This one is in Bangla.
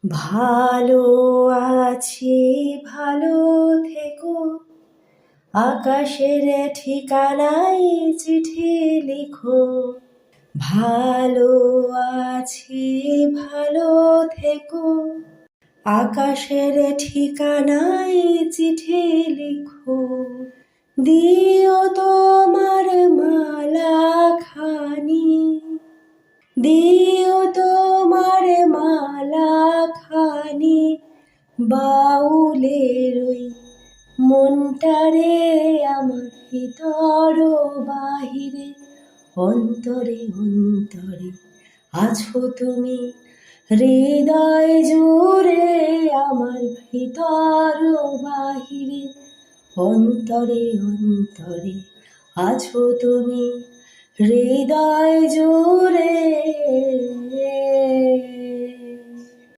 ভালো আছি ভালো থেকো, আকাশের ঠিকানায় চিঠি লিখো। ভালো আছি ভালো থেকো, আকাশের ঠিকানায় চিঠি লিখো। দিও তোমার মালা খানি, দিও তোমার মালা খানি, বাউলের ওই মনটারে আমার ভিতর বাহিরে। অন্তরে অন্তরে আছো তুমি, হৃদয় জুড়ে আমার ভিতর বাহিরে। অন্তরে অন্তরে আছো তুমি, হৃদয় জুড়ে।